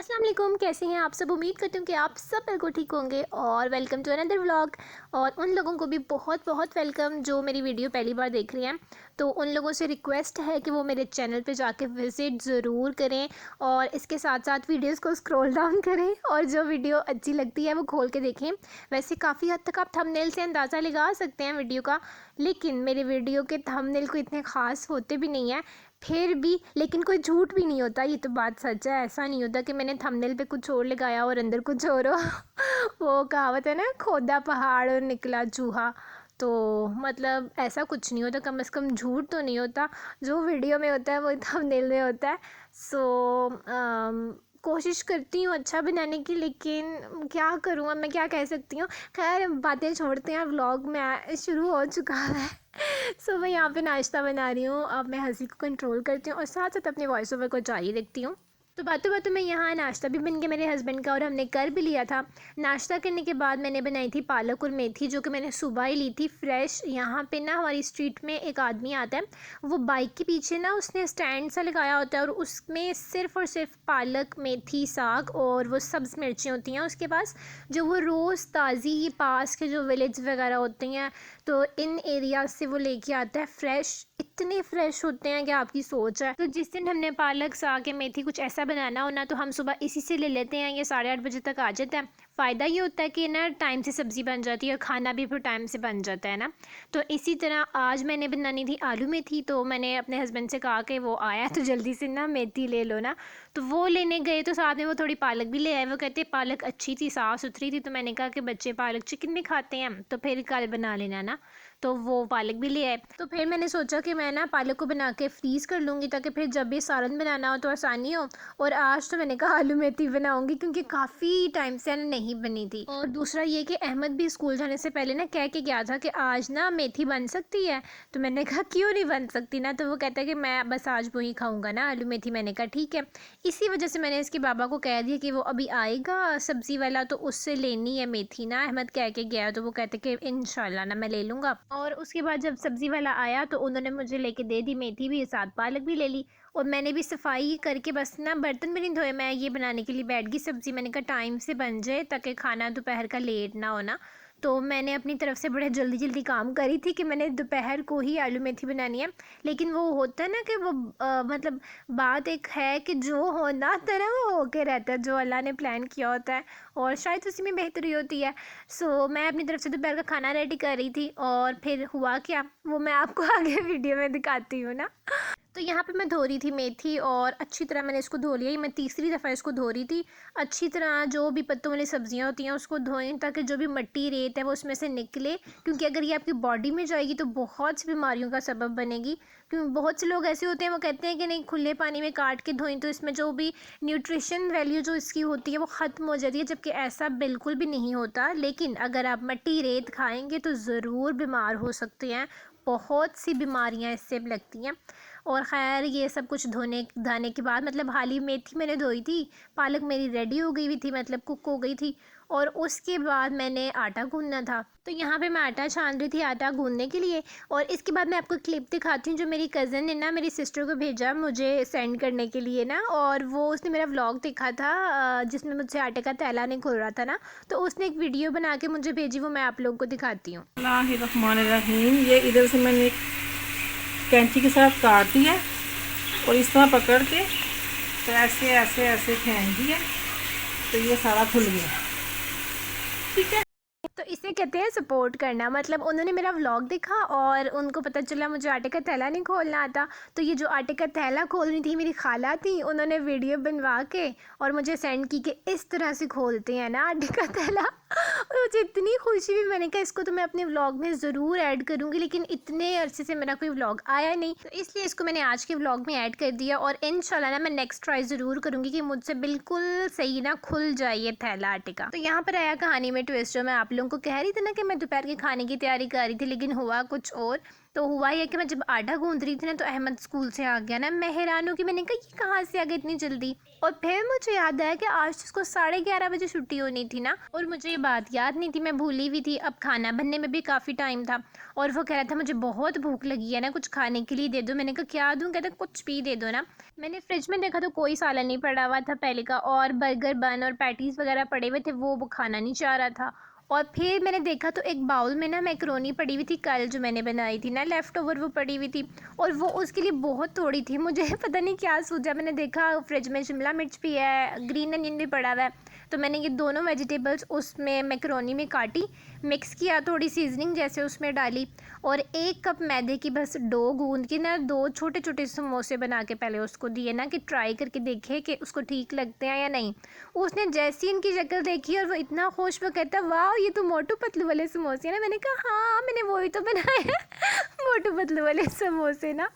अस्सलाम वालेकुम, कैसे हैं आप सब। उम्मीद करती हूँ कि आप सब बिल्कुल ठीक होंगे और वेलकम टू अनदर व्लॉग। और उन लोगों को भी बहुत बहुत वेलकम जो मेरी वीडियो पहली बार देख रही हैं। तो उन लोगों से रिक्वेस्ट है कि वो मेरे चैनल पे जाके विज़िट ज़रूर करें और इसके साथ साथ वीडियोस को स्क्रॉल डाउन करें और जो वीडियो अच्छी लगती है वो खोल के देखें। वैसे काफ़ी हद तक आप थंबनेल से अंदाज़ा लगा सकते हैं वीडियो का, लेकिन मेरे वीडियो के थंबनेल को इतने ख़ास होते भी नहीं हैं फिर भी। लेकिन कोई झूठ भी नहीं होता, ये तो बात सच है। ऐसा नहीं होता कि मैंने थंबनेल पे कुछ और लगाया और अंदर कुछ और हो वो कहावत है ना, खोदा पहाड़ और निकला चूहा। तो मतलब ऐसा कुछ नहीं होता, कम से कम झूठ तो नहीं होता। जो वीडियो में होता है वो थंबनेल में होता है। कोशिश करती हूँ अच्छा बनाने की, लेकिन क्या करूँ, अब मैं क्या कह सकती हूँ। खैर बातें छोड़ते हैं, व्लॉग में शुरू हो चुका है मैं यहाँ पे नाश्ता बना रही हूँ। अब मैं हंसी को कंट्रोल करती हूँ और साथ साथ अपने वॉइस ओवर को जारी रखती हूँ। तो बातों बातों में यहाँ नाश्ता भी बन गया मेरे हस्बैंड का और हमने कर भी लिया था। नाश्ता करने के बाद मैंने बनाई थी पालक और मेथी, जो कि मैंने सुबह ही ली थी फ्रेश। यहाँ पे ना हमारी स्ट्रीट में एक आदमी आता है, वो बाइक के पीछे ना उसने स्टैंड सा लगाया होता है और उसमें सिर्फ़ और सिर्फ पालक, मेथी, साग और वो सब्ज़ मिर्चें होती हैं उसके पास, जो वो रोज़ ताज़ी पास के जो विलेज वगैरह होते हैं तो इन एरिया से वो लेके आता है फ्रेश। इतने फ्रेश होते हैं कि आपकी सोच है। तो जिस दिन हमने पालक, साग या मेथी कुछ ऐसा बनाना हो ना, तो हम सुबह इसी से ले लेते हैं। ये 8:30 बजे तक आ जाता है। फ़ायदा ये होता है कि ना टाइम से सब्ज़ी बन जाती है और खाना भी फिर टाइम से बन जाता है ना। तो इसी तरह आज मैंने बनानी थी आलू मेथी, तो मैंने अपने हस्बैंड से कहा कि वो आया तो जल्दी से ना मेथी ले लो ना। तो वो लेने गए तो साथ में वो थोड़ी पालक भी ले आए। वो कहते पालक अच्छी थी, साफ़ सुथरी थी। तो मैंने कहा कि बच्चे पालक चिकन भी खाते हैं तो फिर कल बना लेना ना। तो वो पालक भी ले आए। तो फिर मैंने सोचा कि मैं ना पालक को बना के फ्रीज़ कर लूँगी ताकि फिर जब भी सालन बनाना हो तो आसानी हो। और आज तो मैंने कहा आलू मेथी बनाऊँगी क्योंकि काफ़ी टाइम से नहीं बनी थी। और दूसरा ये कि अहमद भी स्कूल जाने से पहले ना कह के गया था कि आज ना मेथी बन सकती है। तो मैंने कहा क्यों नहीं बन सकती ना। तो वो कहता है कि मैं बस आज वही खाऊँगा ना आलू मेथी। मैंने कहा ठीक है। इसी वजह से मैंने इसके बाबा को कह दिया कि वो अभी आएगा सब्ज़ी वाला तो उससे लेनी है मेथी ना। अहमद कह के गया तो वो कहते कि इंशाल्लाह ना मैं ले लूँगा। और उसके बाद जब सब्ज़ी वाला आया तो उन्होंने मुझे लेके दे दी मेथी भी, साथ पालक भी ले ली। और मैंने भी सफाई करके बस ना बर्तन भी नहीं धोए, मैं ये बनाने के लिए बैठ गई सब्ज़ी। मैंने कहा टाइम से बन जाए ताकि खाना दोपहर का लेट ना हो ना। तो मैंने अपनी तरफ से बड़े जल्दी जल्दी काम करी थी कि मैंने दोपहर को ही आलू मेथी बनानी है। लेकिन वो होता है ना कि वो मतलब बात एक है कि जो होना तरह वो होके रहता है, जो अल्लाह ने प्लान किया होता है और शायद उसी में बेहतरी होती है। मैं अपनी तरफ से दोपहर का खाना रेडी कर रही थी और फिर हुआ क्या वो मैं आपको आगे वीडियो में दिखाती हूँ ना। तो यहाँ पे मैं धो रही थी मेथी और अच्छी तरह मैंने इसको धो लिया। ये मैं तीसरी दफ़ा इसको धो रही थी। अच्छी तरह जो भी पत्तों वाली सब्जियाँ होती हैं उसको धोएं ताकि जो भी मिट्टी रेत है वो उसमें से निकले, क्योंकि अगर ये आपकी बॉडी में जाएगी तो बहुत सी बीमारियों का सबब बनेगी। क्योंकि बहुत से लोग ऐसे होते हैं वो कहते हैं कि नहीं खुले पानी में काट के धोएं तो इसमें जो भी न्यूट्रिशन वैल्यू जो इसकी होती है वो ख़त्म हो जाती है, जबकि ऐसा बिल्कुल भी नहीं होता। लेकिन अगर आप मिट्टी रेत खाएँगे तो ज़रूर बीमार हो सकते हैं। बहुत सी बीमारियाँ इससे लगती हैं। और ख़ैर ये सब कुछ धोने धाने के बाद मतलब हाली मेथी मैंने धोई थी, पालक मेरी रेडी हो गई हुई थी, मतलब कुक हो गई थी। और उसके बाद मैंने आटा गूँधना था, तो यहाँ पे मैं आटा छान रही थी आटा गूँधने के लिए। और इसके बाद मैं आपको क्लिप दिखाती हूँ जो मेरी कज़न ने ना मेरी सिस्टर को भेजा मुझे सेंड करने के लिए ना। और वो उसने मेरा व्लॉग देखा था जिसमें मुझसे आटे का तैला नहीं खुल रहा था ना, तो उसने एक वीडियो बना के मुझे भेजी, वो मैं आप लोगों को दिखाती हूँ। बिस्मिल्लाहिर्रहमानिर्रहीम। ये इधर से मैंने कैंची के साथ काट दिया और इस तरह पकड़ के तो ऐसे ऐसे ऐसे फेंक दिया तो ये सारा खुल गया। ठीक है। तो इसे कहते हैं सपोर्ट करना। मतलब उन्होंने मेरा व्लॉग देखा और उनको पता चला मुझे आटे का थैला नहीं खोलना आता। तो ये जो आटे का थैला खोल रही थी मेरी खाला थी, उन्होंने वीडियो बनवा के और मुझे सेंड की कि इस तरह से खोलते हैं ना आटे का थैला और मुझे इतनी खुशी हुई, मैंने कहा इसको तो मैं अपने व्लॉग में ज़रूर ऐड करूँगी। लेकिन इतने अरसे से मेरा कोई व्लॉग आया नहीं, तो इसलिए इसको मैंने आज के व्लॉग में ऐड कर दिया। और इंशाल्लाह ना मैं नेक्स्ट ट्राई ज़रूर करूँगी कि मुझसे बिल्कुल सही ना खुल जाए ये थैला आटे का। तो यहाँ पर आया कहानी में ट्विस्ट जो मैं आप लोगों को आपको कह रही थी ना कि मैं दोपहर के खाने की तैयारी कर रही थी, लेकिन हुआ कुछ और। तो हुआ ये कि मैं जब आटा गूंद रही थी ना, तो अहमद स्कूल से आ गया ना। मैं हैरान हूँ कि मैंने कहा ये कहाँ से आ गया इतनी जल्दी। और फिर मुझे याद आया कि आज उसको 11:30 बजे छुट्टी होनी थी ना, और मुझे ये बात याद नहीं थी, मैं भूली हुई थी। अब खाना बनने में भी काफ़ी टाइम था, और वो कह रहा था मुझे बहुत भूख लगी है ना, कुछ खाने के लिए दे दो। मैंने कहा क्या दूँ? कहता कुछ भी दे दो ना। मैंने फ्रिज में देखा तो कोई सालन नहीं पड़ा हुआ था पहले का, और बर्गर बन और पैटीज़ वगैरह पड़े हुए थे, वो खाना नहीं चाह रहा था। और फिर मैंने देखा तो एक बाउल में ना मैक्रोनी पड़ी हुई थी, कल जो मैंने बनाई थी ना लेफ़्ट ओवर, वो पड़ी हुई थी, और वो उसके लिए बहुत थोड़ी थी। मुझे पता नहीं क्या सूझा, मैंने देखा फ्रिज में शिमला मिर्च भी है, ग्रीन अनियन भी पड़ा हुआ है, तो मैंने ये दोनों वेजिटेबल्स उसमें मैक्रोनी में काटी, मिक्स किया, थोड़ी सीजनिंग जैसे उसमें डाली, और 1 कप मैदे की बस डो गूंद के ना 2 छोटे छोटे समोसे बना के पहले उसको दिए ना, कि ट्राई करके देखे कि उसको ठीक लगते हैं या नहीं। उसने जैसी इनकी शक्ल देखी और वो इतना खुश, वो कहता वाह ये तो मोटू पतलू वाले समोसे हैं ना। मैंने कहा हाँ मैंने वही तो बनाए हैं मोटू पतलू वाले समोसे ना।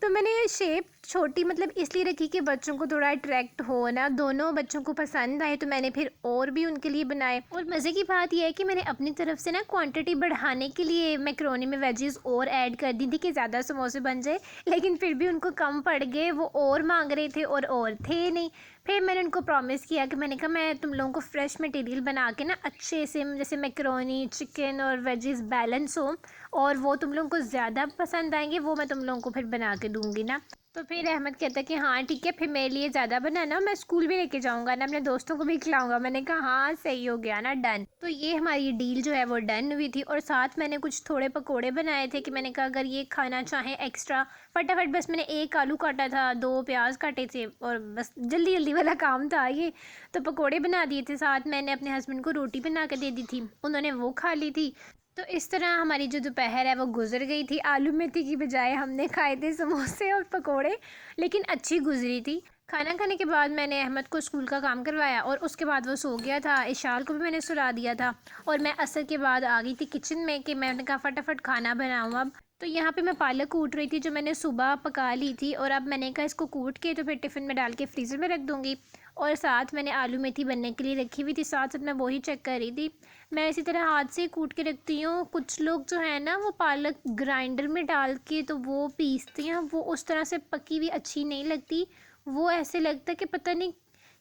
तो मैंने ये शेप छोटी मतलब इसलिए रखी कि बच्चों को थोड़ा अट्रैक्ट हो ना, दोनों बच्चों को पसंद आए, तो मैंने फिर और भी उनके लिए बनाए। और मज़े की बात यह है कि मैंने अपनी तरफ से ना क्वांटिटी बढ़ाने के लिए मैक्रोनी में वेजीज और ऐड कर दी थी कि ज़्यादा समोसे बन जाए, लेकिन फिर भी उनको कम पड़ गए, वो और मांग रहे थे और थे नहीं। फिर मैंने उनको प्रॉमिस किया कि मैंने कहा मैं तुम लोगों को फ्रेश मटेरियल बना के ना अच्छे से, जैसे मैक्रोनी चिकन और वेजीज बैलेंस हो, और वो तुम लोगों को ज़्यादा पसंद आएंगे, वो मैं तुम लोगों को फिर बना के दूँगी ना। तो फिर अहमद कहता कि हाँ ठीक है, फिर मेरे लिए ज़्यादा बनाना, मैं स्कूल भी लेके जाऊँगा ना, अपने दोस्तों को भी खिलाऊँगा। मैंने कहा हाँ सही हो गया ना, डन। तो ये हमारी डील जो है वो डन हुई थी। और साथ मैंने कुछ थोड़े पकोड़े बनाए थे कि मैंने कहा अगर ये खाना चाहें एक्स्ट्रा, फटाफट बस मैंने 1 आलू काटा था, 2 प्याज काटे थे, और बस जल्दी जल्दी वाला काम था ये, तो पकोड़े बना दिए थे। साथ मैंने अपने हस्बैंड को रोटी बना के दे दी थी, उन्होंने वो खा ली थी। तो इस तरह हमारी जो दोपहर है वो गुजर गई थी। आलू मेथी की बजाय हमने खाए थे समोसे और पकोड़े, लेकिन अच्छी गुजरी थी। खाना खाने के बाद मैंने अहमद को स्कूल का काम करवाया, और उसके बाद वो सो गया था। इशाल को भी मैंने सुला दिया था, और मैं असर के बाद आ गई थी किचन में कि मैंने कहा फटाफट खाना बनाऊँ अब। तो यहाँ पे मैं पालक कूट रही थी जो मैंने सुबह पका ली थी, और अब मैंने कहा इसको कूट के तो फिर टिफ़िन में डाल के फ्रीज़र में रख दूँगी। और साथ मैंने आलू मेथी बनने के लिए रखी हुई थी, साथ साथ मैं वही चेक कर रही थी। मैं इसी तरह हाथ से कूट के रखती हूँ। कुछ लोग जो है ना वो पालक ग्राइंडर में डाल के तो वो पीसते हैं, वो उस तरह से पकी हुई अच्छी नहीं लगती। वो ऐसे लगता है कि पता नहीं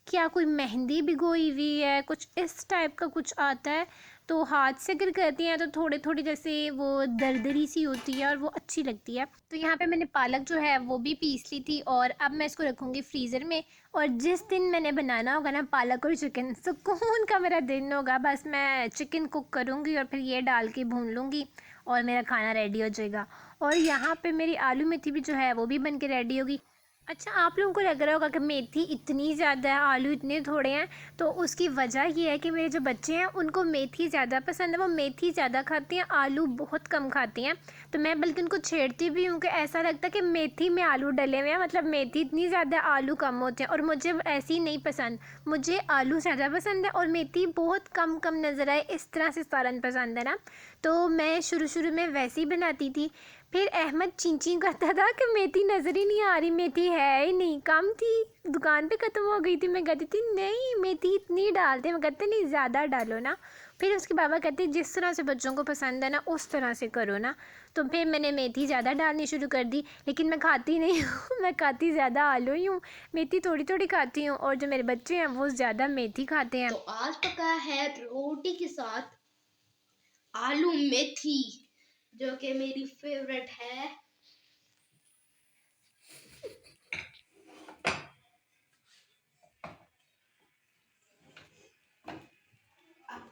क्या कोई मेहंदी भिगोई हुई है, कुछ इस टाइप का कुछ आता है। तो हाथ से अगर करती हैं तो थोड़ी थोड़ी जैसे वो दरदरी सी होती है, और वो अच्छी लगती है। तो यहाँ पे मैंने पालक जो है वो भी पीस ली थी, और अब मैं इसको रखूँगी फ्रीज़र में। और जिस दिन मैंने बनाना होगा ना पालक और चिकन, सुकून का मेरा दिन होगा। बस मैं चिकन कुक करूँगी और फिर ये डाल के भून लूँगी, और मेरा खाना रेडी हो जाएगा। और यहाँ पे मेरी आलू मेथी भी जो है वो भी बन के रेडी होगी। अच्छा, आप लोगों को लग रहा होगा कि मेथी इतनी ज़्यादा है, आलू इतने थोड़े हैं, तो उसकी वजह ये है कि मेरे जो बच्चे हैं उनको मेथी ज़्यादा पसंद है, वो मेथी ज़्यादा खाते हैं, आलू बहुत कम खाते हैं। तो मैं बल्कि उनको छेड़ती भी हूँ कि ऐसा लगता है कि मेथी में आलू डले हुए हैं, मतलब मेथी इतनी ज़्यादा, आलू कम होते हैं। और मुझे ऐसी नहीं पसंद, मुझे आलू ज़्यादा पसंद है और मेथी बहुत कम कम नज़र आए, इस तरह से सालन पसंद है ना। तो मैं शुरू में वैसे ही बनाती थी। फिर अहमद चीं करता था कि मेथी नज़र ही नहीं आ रही, मेथी है ही नहीं, कम थी, दुकान पे ख़त्म हो गई थी। मैं कहती थी नहीं मेथी इतनी डालते, मैं कहते नहीं ज़्यादा डालो ना। फिर उसके बाबा कहते जिस तरह से बच्चों को पसंद है ना उस तरह से करो ना। तो फिर मैंने मेथी ज़्यादा डालनी शुरू कर दी, लेकिन मैं खाती नहीं हूँ मैं खाती ज़्यादा आलू ही हूँ, मेथी थोड़ी थोड़ी खाती हूँ। और जो मेरे बच्चे हैं वो ज़्यादा मेथी खाते हैं। तो आज पका है रोटी के साथ आलू मेथी, जो कि मेरी फेवरेट है।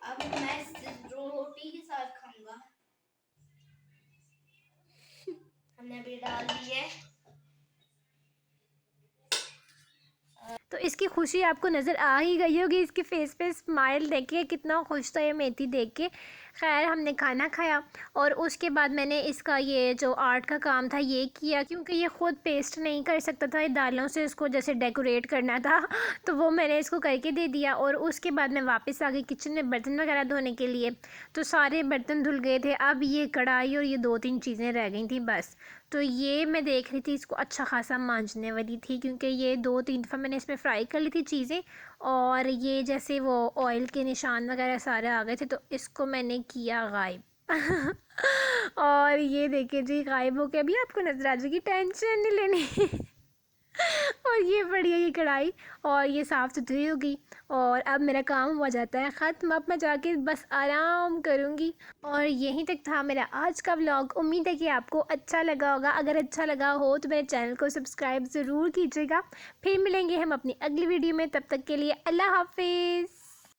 अब मैं इस रोटी के साथ खाऊंगा। हमने भी डाल दी है। तो इसकी खुशी आपको नज़र आ ही गई होगी, इसके फेस पे स्माइल देखिए, कितना खुश था ये मेथी देख के। खैर हमने खाना खाया, और उसके बाद मैंने इसका ये जो आर्ट का काम था ये किया, क्योंकि ये ख़ुद पेस्ट नहीं कर सकता था, ये दालों से इसको जैसे डेकोरेट करना था तो वो मैंने इसको करके दे दिया। और उसके बाद मैं वापस आ गई किचन में बर्तन वगैरह धोने के लिए। तो सारे बर्तन धुल गए थे, अब ये कढ़ाई और ये 2-3 चीज़ें रह गई थी बस। तो ये मैं देख रही थी, इसको अच्छा खासा मांजने वाली थी क्योंकि ये 2-3 दफ़ा मैंने इसमें फ्राई कर ली थी चीज़ें और ये जैसे वो ऑयल के निशान वगैरह सारे आ गए थे, तो इसको मैंने किया गायब। और ये देखिए जी, गायब हो के अभी आपको नज़र आ जाएगी, टेंशन नहीं लेनी। और ये बढ़िया ये कढ़ाई और ये साफ़ सुथरी हो गई और अब मेरा काम हो जाता है ख़त्म। अब मैं जाके बस आराम करूँगी। और यहीं तक था मेरा आज का व्लॉग। उम्मीद है कि आपको अच्छा लगा होगा। अगर अच्छा लगा हो तो मेरे चैनल को सब्सक्राइब ज़रूर कीजिएगा। फिर मिलेंगे हम अपनी अगली वीडियो में, तब तक के लिए अल्लाह हाफिज़।